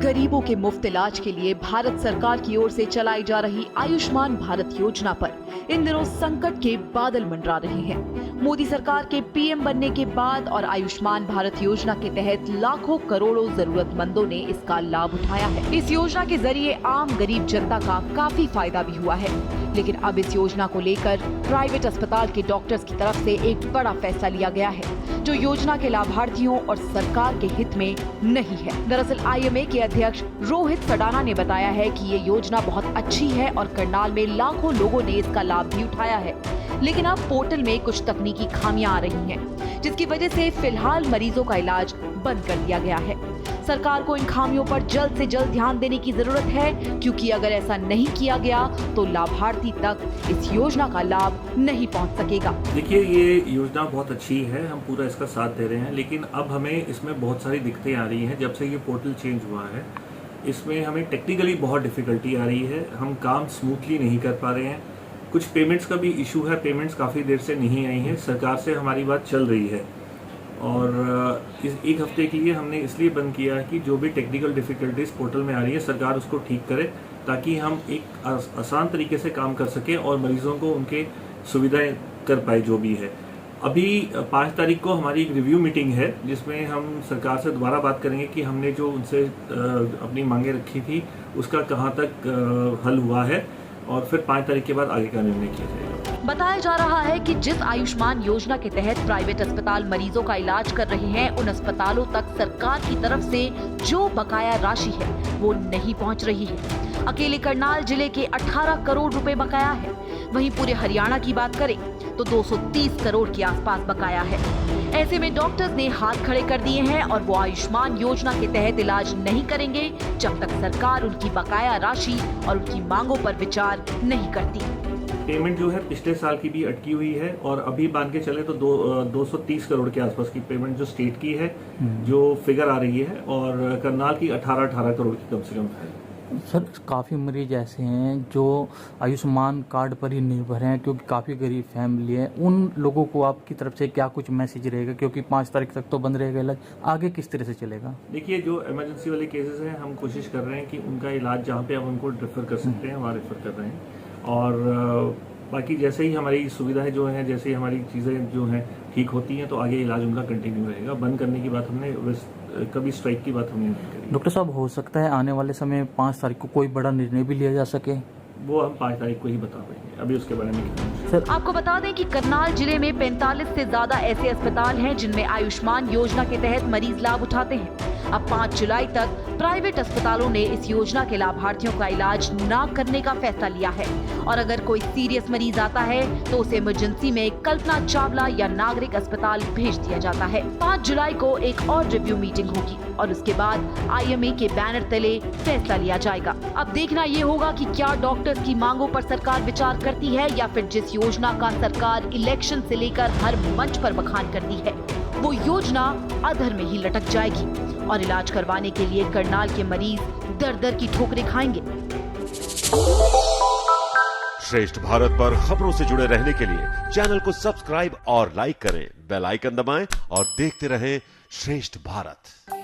गरीबों के मुफ्त इलाज के लिए भारत सरकार की ओर से चलाई जा रही आयुष्मान भारत योजना पर इन दिनों संकट के बादल मंडरा रहे हैं। मोदी सरकार के पीएम बनने के बाद और आयुष्मान भारत योजना के तहत लाखों करोड़ों जरूरतमंदों ने इसका लाभ उठाया है। इस योजना के जरिए आम गरीब जनता का काफी फायदा भी हुआ है, लेकिन अब इस योजना को लेकर प्राइवेट अस्पताल के डॉक्टर्स की तरफ से एक बड़ा फैसला लिया गया है, जो योजना के लाभार्थियों और सरकार के हित में नहीं है। दरअसल आईएमए के अध्यक्ष रोहित सडाना ने बताया है कि ये योजना बहुत अच्छी है और करनाल में लाखों लोगों ने इसका लाभ भी उठाया है, लेकिन अब पोर्टल में कुछ तकनीकी खामियां आ रही हैं, जिसकी वजह से फिलहाल मरीजों का इलाज बंद कर दिया गया है। सरकार को इन खामियों पर जल्द से जल्द ध्यान देने की जरूरत है, क्योंकि अगर ऐसा नहीं किया गया तो लाभार्थी तक इस योजना का लाभ नहीं पहुंच सकेगा। देखिए, ये योजना बहुत अच्छी है, हम पूरा इसका साथ दे रहे हैं, लेकिन अब हमें इसमें बहुत सारी दिक्कतें आ रही हैं। जब से ये पोर्टल चेंज हुआ है, इसमें हमें टेक्निकली बहुत डिफिकल्टी आ रही है, हम काम स्मूथली नहीं कर पा रहे हैं। कुछ पेमेंट्स का भी इशू है, पेमेंट्स काफ़ी देर से नहीं आई हैं। सरकार से हमारी बात चल रही है और इस एक हफ्ते के लिए हमने इसलिए बंद किया है कि जो भी टेक्निकल डिफिकल्टीज पोर्टल में आ रही है, सरकार उसको ठीक करे, ताकि हम एक आसान तरीके से काम कर सकें और मरीजों को उनके सुविधाएं कर पाए जो भी है। अभी 5 तारीख को हमारी एक रिव्यू मीटिंग है, जिसमें हम सरकार से दोबारा बात करेंगे कि हमने जो उनसे अपनी मांगे रखी थी उसका कहाँ तक हल हुआ है, और फिर 5 तारीख के बाद आगे का निर्णय किया जाएगा। बताया जा रहा है कि जिस आयुष्मान योजना के तहत प्राइवेट अस्पताल मरीजों का इलाज कर रहे हैं, उन अस्पतालों तक सरकार की तरफ से जो बकाया राशि है वो नहीं पहुंच रही है। अकेले करनाल जिले के 18 करोड़ रुपए बकाया है। वहीं पूरे हरियाणा की बात करें तो 230 करोड़ के आसपास बकाया है। ऐसे में डॉक्टर्स ने हाथ खड़े कर दिए हैं और वो आयुष्मान योजना के तहत इलाज नहीं करेंगे जब तक सरकार उनकी बकाया राशि और उनकी मांगों पर विचार नहीं करती। पेमेंट जो है पिछले साल की भी अटकी हुई है, और अभी मान के चले तो 230 करोड़ के आसपास की पेमेंट जो स्टेट की है, जो फिगर आ रही है, और करनाल की 18 करोड़ की कम से कम है। सर, काफ़ी मरीज ऐसे हैं जो आयुष्मान कार्ड पर ही निर्भर हैं, क्योंकि काफ़ी गरीब फैमिली है। उन लोगों को आपकी तरफ से क्या कुछ मैसेज रहेगा, क्योंकि 5 तारीख तक तो बंद रहेगा इलाज, आगे किस तरह से चलेगा? देखिए, जो इमरजेंसी वाले केसेस हैं, हम कोशिश कर रहे हैं कि उनका इलाज जहाँ पे हम उनको रेफर कर सकते हैं वहाँ रेफर कर रहे हैं, और बाकी जैसे ही हमारी सुविधाएं जो हैं, जैसे ही हमारी चीज़ें जो हैं ठीक होती हैं, तो आगे इलाज उनका कंटिन्यू रहेगा। बंद करने की बात हमने कभी स्ट्राइक की बात हमने नहीं करी। डॉक्टर साहब, हो सकता है आने वाले समय 5 तारीख को कोई बड़ा निर्णय भी लिया जा सके? वो हम 5 तारीख को ही बता पाएंगे, अभी उसके बारे में। सर, आपको बता दें कि करनाल जिले में 45 से ज्यादा ऐसे अस्पताल हैं जिनमें आयुष्मान योजना के तहत मरीज लाभ उठाते हैं। अब 5 जुलाई तक प्राइवेट अस्पतालों ने इस योजना के लाभार्थियों का इलाज न करने का फैसला लिया है, और अगर कोई सीरियस मरीज आता है तो उसे इमरजेंसी में कल्पना चावला या नागरिक अस्पताल भेज दिया जाता है। 5 जुलाई को एक और रिव्यू मीटिंग होगी और उसके बाद आईएमए के बैनर तले फैसला लिया जाएगा। अब देखना ये होगा कि क्या डॉक्टर्स की मांगों पर सरकार विचार करती है, या फिर जिस योजना का सरकार इलेक्शन से लेकर हर मंच पर बखान करती है, वो योजना अधर में ही लटक जाएगी और इलाज करवाने के लिए करनाल के मरीज दर-दर की ठोकरें खाएंगे। श्रेष्ठ भारत पर खबरों से जुड़े रहने के लिए चैनल को सब्सक्राइब और लाइक करें, बेल आइकन दबाएं और देखते रहें श्रेष्ठ भारत।